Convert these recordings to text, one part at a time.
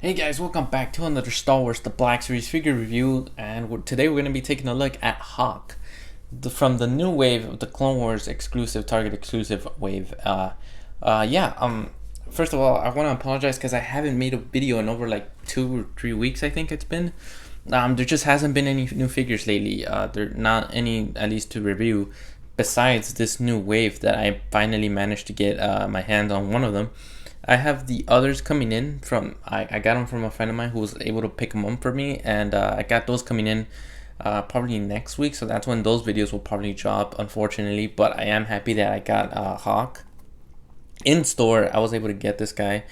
Hey guys, welcome back to another Star Wars The Black Series figure review, and today we're going to be taking a look at Hawk from the new wave of the Clone Wars exclusive, Target exclusive wave. First of all, I want to apologize because I haven't made a video in over like 2 or 3 weeks, I think it's been. There just hasn't been any new figures lately. There not any, at least to review, besides this new wave that I finally managed to get my hands on one of them. I have the others coming in from, I got them from a friend of mine who was able to pick them up for me, and I got those coming in probably next week, so that's when those videos will probably drop, unfortunately. But I am happy that I got Hawk in store. I was able to get this guy,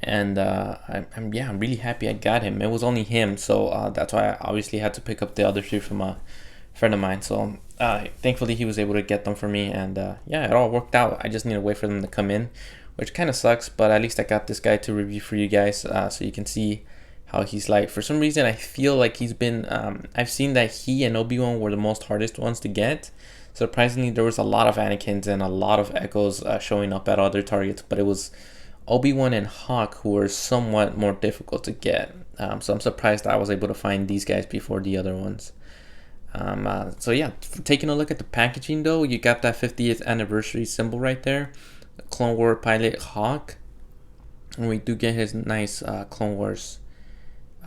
and I'm really happy I got him. It was only him, so that's why I obviously had to pick up the other three from a friend of mine. So thankfully he was able to get them for me, and yeah, it all worked out. I just need to wait for them to come in, which kind of sucks, but at least I got this guy to review for you guys, so you can see how he's like. For some reason, I feel like he's been, I've seen that he and Obi-Wan were the most hardest ones to get. Surprisingly, there was a lot of Anakins and a lot of Echoes showing up at other targets, but it was Obi-Wan and Hawk who were somewhat more difficult to get. So I'm surprised I was able to find these guys before the other ones. So yeah, taking a look at the packaging though, you got that 50th anniversary symbol right there. Clone War pilot Hawk, and we do get his nice Clone Wars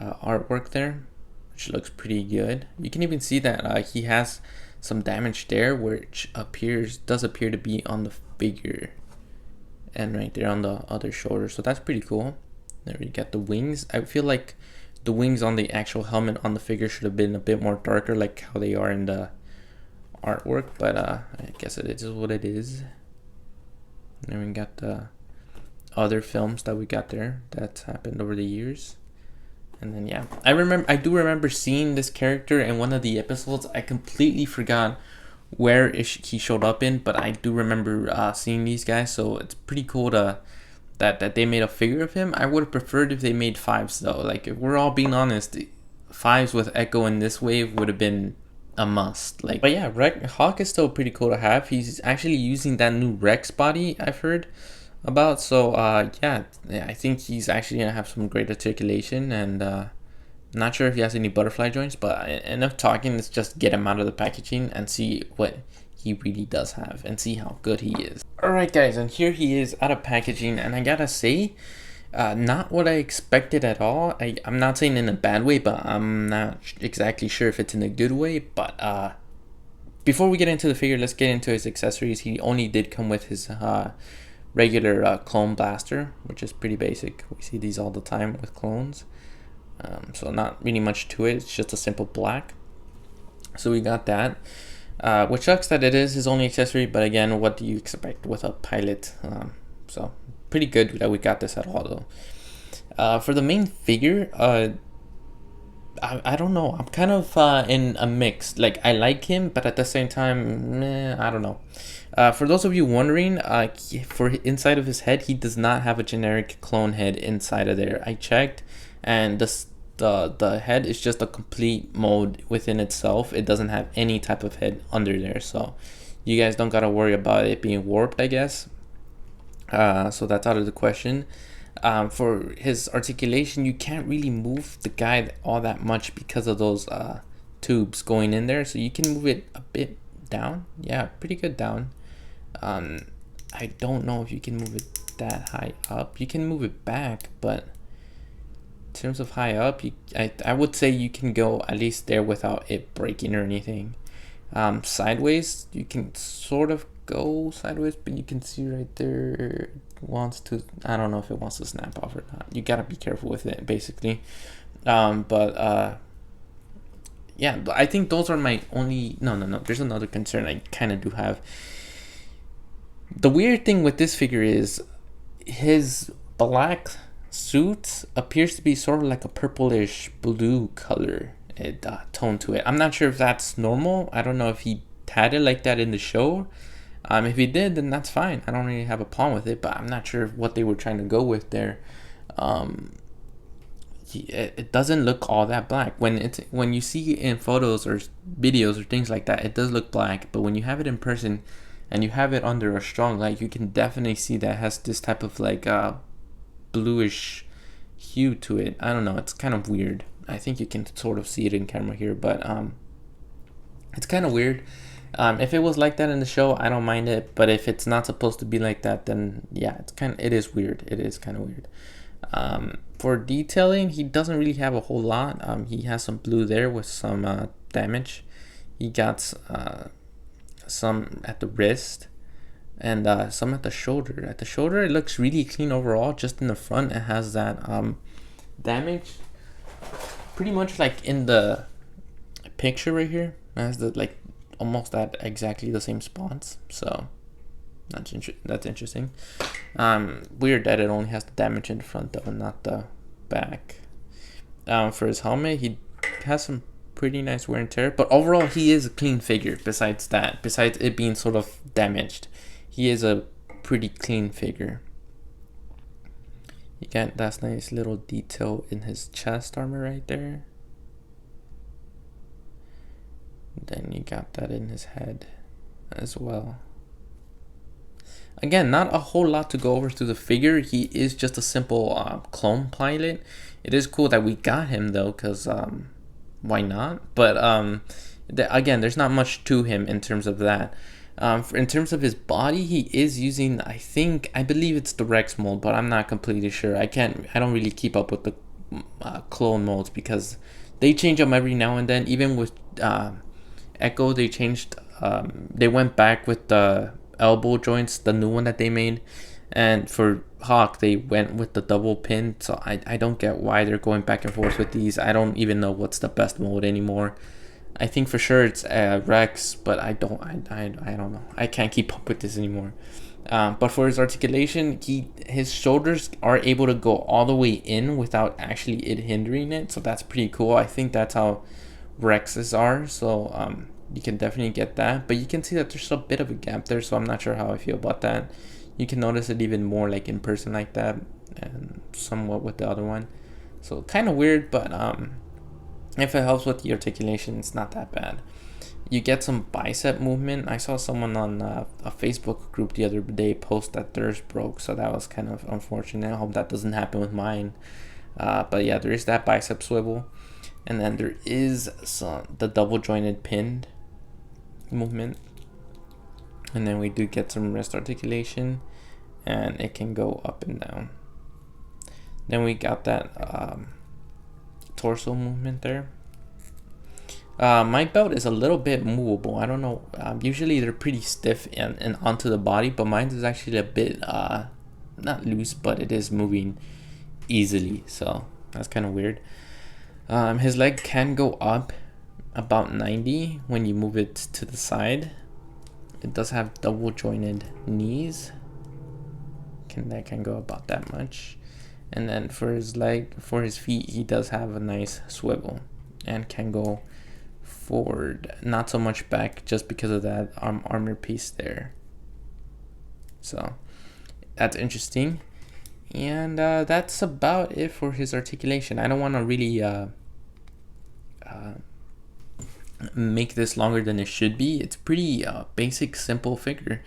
artwork there, which looks pretty good. You can even see that he has some damage there, which does appear to be on the figure, and right there on the other shoulder, so that's pretty cool. There we got the wings. I feel like the wings on the actual helmet on the figure should have been a bit more darker, like how they are in the artwork, but I guess it is what it is. And then we got the other films that we got there that's happened over the years. And then yeah, I do remember seeing this character in one of the episodes. I completely forgot where he showed up in, but I do remember seeing these guys, so it's pretty cool that they made a figure of him. I would have preferred if they made fives though. Like, if we're all being honest, fives with Echo in this wave would have been a must. Like, but yeah, Hawk is still pretty cool to have. He's actually using that new Rex body I've heard about, so yeah, I think he's actually gonna have some great articulation, and not sure if he has any butterfly joints, but enough talking. Let's just get him out of the packaging and see what he really does have and see how good he is. Alright guys, and here he is out of packaging, and I gotta say, not what I expected at all. I'm not saying in a bad way, but I'm not exactly sure if it's in a good way. But before we get into the figure, let's get into his accessories. He only did come with his regular clone blaster, which is pretty basic. We see these all the time with clones. So not really much to it. It's just a simple black. So we got that. Which sucks that it is his only accessory, but again, what do you expect with a pilot? So pretty good that we got this at all though. For the main figure, I don't know. I'm kind of in a mix. Like, I like him, but at the same time, I don't know. For those of you wondering, for inside of his head, he does not have a generic clone head inside of there. I checked, and the head is just a complete mold within itself. It doesn't have any type of head under there, so you guys don't gotta worry about it being warped, I guess. So that's out of the question. For his articulation, you can't really move the guy all that much because of those tubes going in there, so you can move it a bit down. Yeah, pretty good down. I don't know if you can move it that high up. You can move it back, but in terms of high up, I would say you can go at least there without it breaking or anything. Sideways, you can sort of go sideways, but you can see right there it wants to, I don't know if it wants to snap off or not. You gotta be careful with it, basically. Yeah, I think those are my only, no, there's another concern I kind of do have. The weird thing with this figure is his black suit appears to be sort of like a purplish blue color tone to it. I'm not sure if that's normal. I don't know if he had it like that in the show. If he did, then that's fine. I don't really have a problem with it, but I'm not sure what they were trying to go with there. It doesn't look all that black. When you see it in photos or videos or things like that, it does look black, but when you have it in person and you have it under a strong light, you can definitely see that it has this type of like bluish hue to it. I don't know, it's kind of weird. I think you can sort of see it in camera here, but it's kind of weird. If it was like that in the show, I don't mind it, but if it's not supposed to be like that, then yeah, it is weird. It is kind of weird. For detailing, he doesn't really have a whole lot. He has some blue there with some damage. He got some at the wrist and some at the shoulder. At the shoulder, it looks really clean overall. Just in the front, it has that damage. Pretty much like in the picture right here, it has the like almost at exactly the same spots. So that's interesting. Weird that it only has the damage in the front though, and not the back. For his helmet, he has some pretty nice wear and tear, but overall he is a clean figure. Besides it being sort of damaged, he is a pretty clean figure. You got that nice little detail in his chest armor right there. Then you got that in his head as well. Again, not a whole lot to go over through the figure. He is just a simple clone pilot. It is cool that we got him though, because why not? But again, there's not much to him in terms of that. In terms of his body, he is using, I believe it's the Rex mold, but I'm not completely sure. I don't really keep up with the clone molds because they change them every now and then. Even with Echo, they changed, they went back with the elbow joints, the new one that they made, and for Hawk they went with the double pin. So I don't get why they're going back and forth with these. I don't even know what's the best mold anymore. I think for sure it's Rex, but I don't know. I can't keep up with this anymore. But for his articulation, his shoulders are able to go all the way in without actually it hindering it. So that's pretty cool. I think that's how Rex's are. So you can definitely get that. But you can see that there's a bit of a gap there. So I'm not sure how I feel about that. You can notice it even more like in person like that, and somewhat with the other one. So kind of weird, but if it helps with the articulation, it's not that bad. You get some bicep movement. I saw someone on a Facebook group the other day post that theirs broke, so that was kind of unfortunate. I hope that doesn't happen with mine. But yeah, there is that bicep swivel, and then there is the double jointed pinned movement, and then we do get some wrist articulation, and it can go up and down. Then we got that torso movement there. My belt is a little bit movable. I don't know. Usually they're pretty stiff and onto the body, but mine is actually a bit not loose, but it is moving easily. So that's kind of weird. His leg can go up about 90 when you move it to the side. It does have double jointed knees. That can go about that much. And then for his feet, he does have a nice swivel and can go forward, not so much back, just because of that armor piece there. So that's interesting. And that's about it for his articulation. I don't want to really make this longer than it should be. It's pretty basic, simple figure.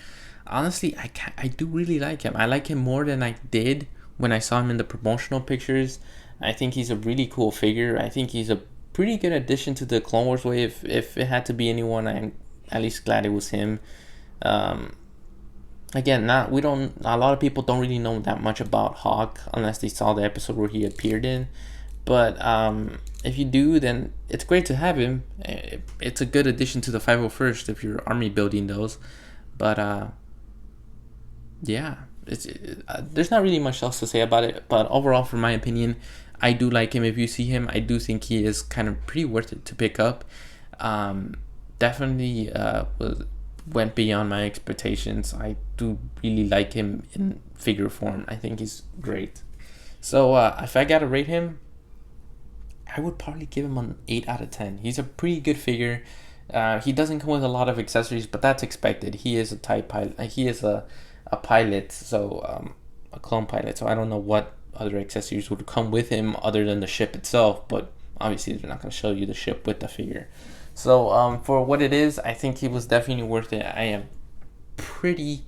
Honestly, I do really like him. I like him more than I did when I saw him in the promotional pictures. I think he's a really cool figure. I think he's a pretty good addition to the Clone Wars wave. If it had to be anyone, I'm at least glad it was him. Again, a lot of people don't really know that much about Hawk unless they saw the episode where he appeared in. But if you do, then it's great to have him. It's a good addition to the 501st if you're army building those. But yeah, there's not really much else to say about it. But overall, for my opinion, I do like him. If you see him, I do think he is kind of pretty worth it to pick up. Definitely went beyond my expectations. I do really like him in figure form. I think he's great. So if I gotta rate him, I would probably give him an 8 out of 10. He's a pretty good figure. He doesn't come with a lot of accessories, but that's expected. He is a type pilot. He is a pilot, so a clone pilot. So I don't know what other accessories would come with him other than the ship itself. But obviously, they're not going to show you the ship with the figure. So for what it is, I think he was definitely worth it. I am pretty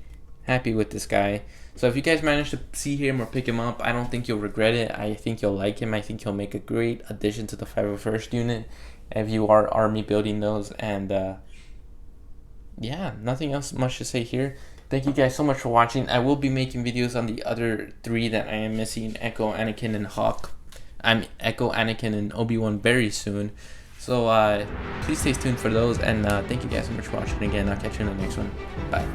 happy with this guy. So if you guys manage to see him or pick him up, I don't think you'll regret it. I think you'll like him. I think he'll make a great addition to the 501st unit if you are army building those. And yeah, nothing else much to say here. Thank you guys so much for watching. I will be making videos on the other 3 that I am missing: Echo, Anakin, and Hawk. I'm Echo, Anakin, and Obi-Wan very soon. So please stay tuned for those, and thank you guys so much for watching again. I'll catch you in the next one. Bye.